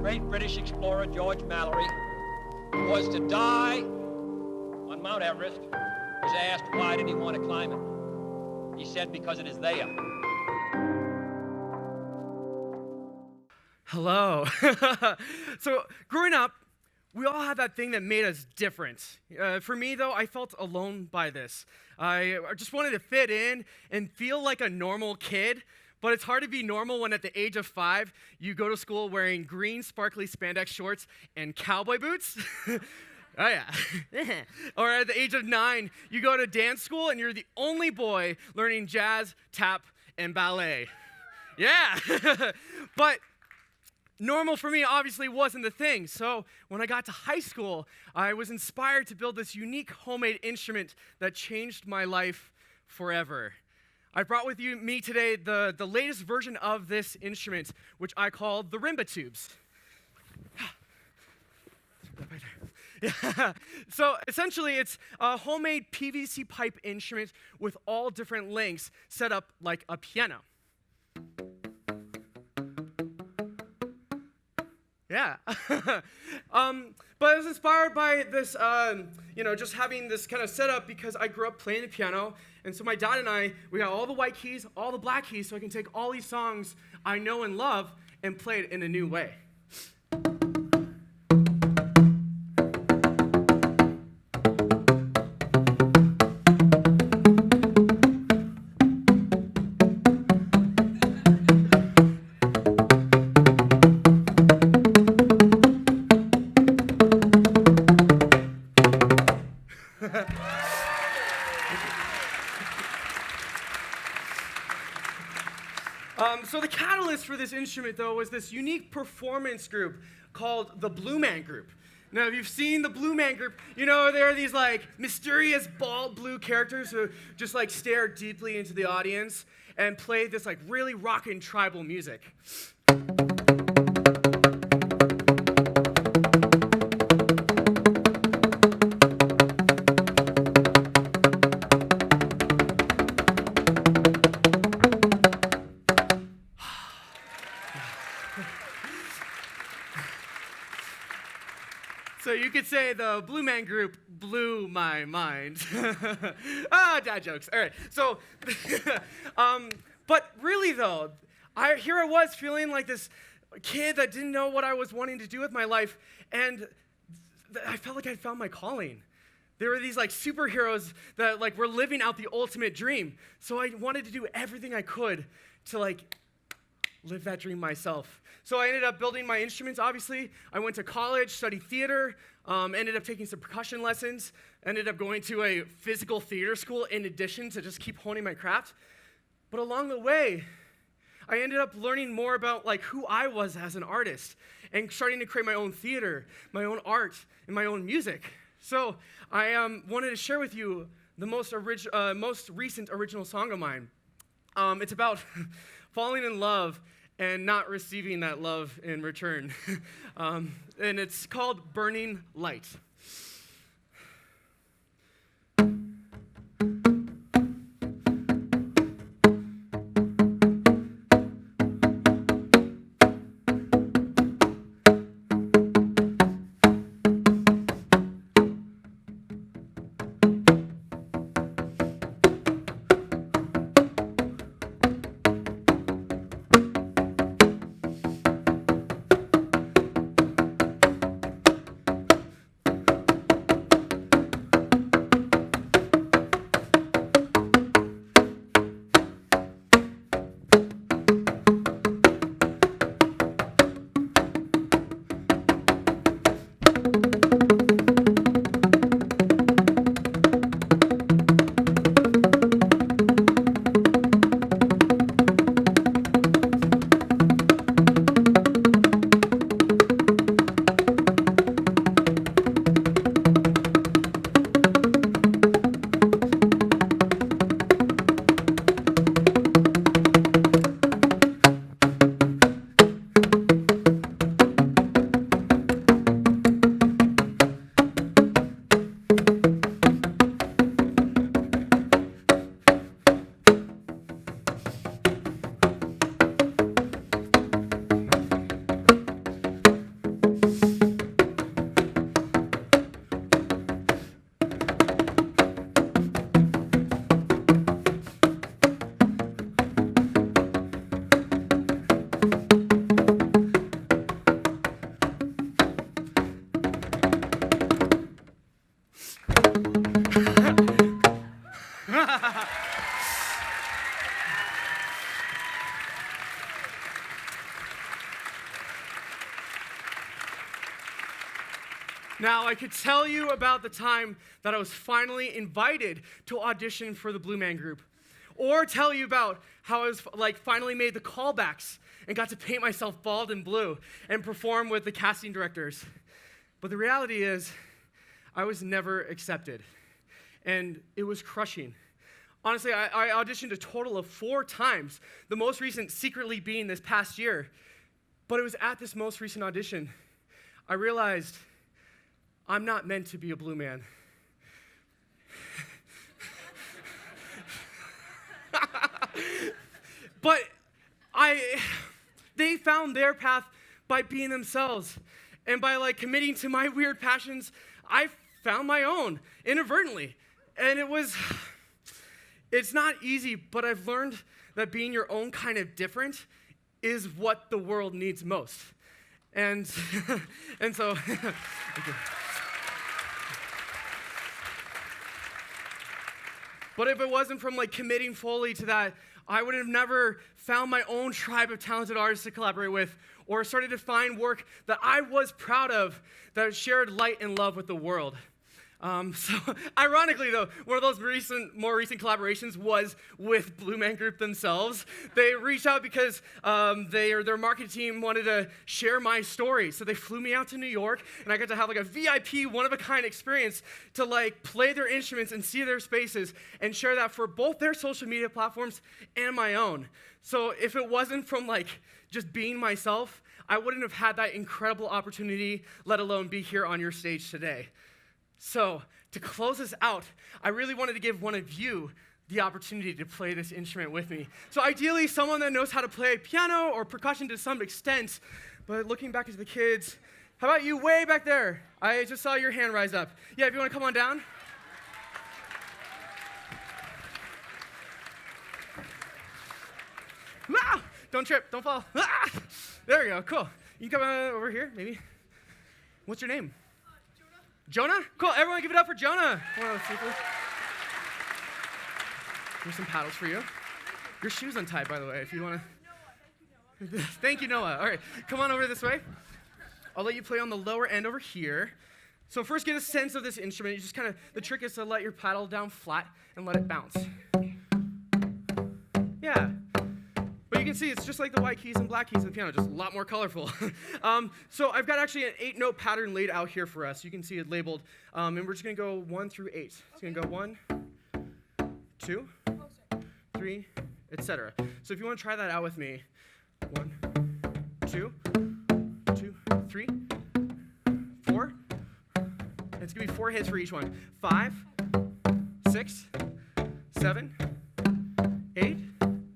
great British explorer George Mallory, who was to die on Mount Everest, was asked why did he want to climb it. He said, because it is there. Hello. So growing up, we all had that thing that made us different. For me, though, I felt alone by this. I just wanted to fit in and feel like a normal kid, but it's hard to be normal when at the age of 5, you go to school wearing green sparkly spandex shorts and cowboy boots. Oh, yeah. Or at the age of 9, you go to dance school and you're the only boy learning jazz, tap, and ballet. Yeah. But normal for me obviously wasn't the thing. So when I got to high school, I was inspired to build this unique homemade instrument that changed my life forever. I brought with me today the latest version of this instrument, which I call the Rimba Tubes. Yeah. So essentially, it's a homemade PVC pipe instrument with all different lengths set up like a piano. Yeah. But I was inspired by this, just having this kind of setup because I grew up playing the piano. And so my dad and I, we got all the white keys, all the black keys, so I can take all these songs I know and love and play it in a new way. So the catalyst for this instrument, though, was this unique performance group called the Blue Man Group. Now, if you've seen the Blue Man Group, you know there are these mysterious bald blue characters who just stare deeply into the audience and play this really rockin' tribal music. So you could say the Blue Man Group blew my mind. Dad jokes. All right. So, but really though, here I was feeling like this kid that didn't know what I was wanting to do with my life, and I felt like I found my calling. There were these superheroes that were living out the ultimate dream. So I wanted to do everything I could to live that dream myself. So I ended up building my instruments, obviously. I went to college, studied theater, ended up taking some percussion lessons, ended up going to a physical theater school in addition to just keep honing my craft. But along the way, I ended up learning more about who I was as an artist and starting to create my own theater, my own art, and my own music. So I wanted to share with you the most recent original song of mine. It's about falling in love and not receiving that love in return. And it's called Burning Light. Now, I could tell you about the time that I was finally invited to audition for the Blue Man Group, or tell you about how I was finally made the callbacks and got to paint myself bald and blue and perform with the casting directors. But the reality is, I was never accepted, and it was crushing. Honestly, I auditioned a total of 4 times, the most recent secretly being this past year. But it was at this most recent audition, I realized I'm not meant to be a blue man. But they found their path by being themselves. And by committing to my weird passions, I found my own inadvertently. And it's not easy, but I've learned that being your own kind of different is what the world needs most. And so, thank you. But if it wasn't from committing fully to that, I would have never found my own tribe of talented artists to collaborate with, or started to find work that I was proud of, that shared light and love with the world. So ironically, though, one of those more recent collaborations was with Blue Man Group themselves. They reached out because their marketing team wanted to share my story. So they flew me out to New York, and I got to have a VIP, one-of-a-kind experience to play their instruments and see their spaces and share that for both their social media platforms and my own. So if it wasn't from just being myself, I wouldn't have had that incredible opportunity, let alone be here on your stage today. So, to close this out, I really wanted to give one of you the opportunity to play this instrument with me. So ideally, someone that knows how to play piano or percussion to some extent. But looking back at the kids, how about you way back there? I just saw your hand rise up. Yeah, if you want to come on down. Ah! Don't trip, don't fall. Ah! There we go, cool. You can come over here, maybe. What's your name? Jonah? Cool, everyone give it up for Jonah. Here's some paddles for you. Your shoe's untied, by the way, if you want to. Thank you, Noah. All right, come on over this way. I'll let you play on the lower end over here. So first get a sense of this instrument. You just the trick is to let your paddle down flat and let it bounce. Yeah. But you can see it's just like the white keys and black keys in the piano, just a lot more colorful. So I've got actually an 8-note pattern laid out here for us. You can see it labeled, and we're just going to go 1 through 8. It's going to go 1, 2, 3, etc. So if you want to try that out with me, 1, 2, 2, 3, 4. And it's going to be 4 hits for each one. 5, 6, 7, 8.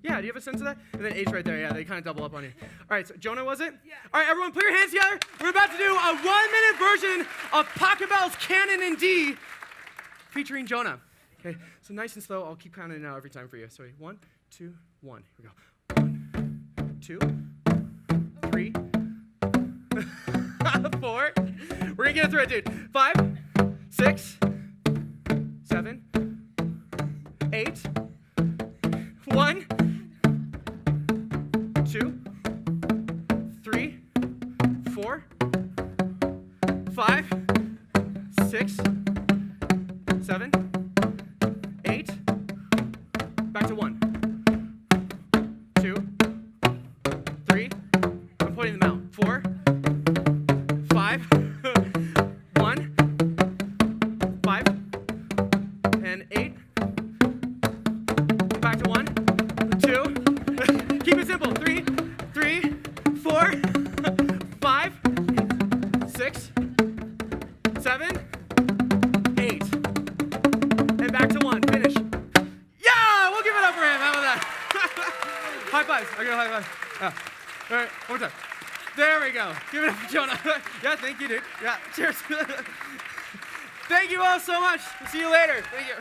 Yeah, do you have a sense of that? And then 8's right there. Yeah, they kind of double up on you. All right, so Jonah, was it? Yeah. All right, everyone, put your hands together. We're about to do a 1-minute version of Pachelbel's Canon in D featuring Jonah. Okay, so nice and slow. I'll keep counting it out every time for you. So 1, 2, 1. Here we go. 1, 2, 3, 4. We're going to get it through it, dude. 5, 6, 7, 8. 1, 2, 3, 4, 5, 6, 7, 8. Back to 1, 2, 3. I'm pointing them out. 4, 5, 1, 5, and 8. Back to 1, 2. Keep it simple. 3, 4, 5, 6, 7, 8. And back to 1. Finish. Yeah! We'll give it up for him. How about that? High fives. I got a high five. Yeah. All right. One more time. There we go. Give it up for Jonah. Yeah, thank you, dude. Yeah, cheers. Thank you all so much. We'll see you later. Thank you.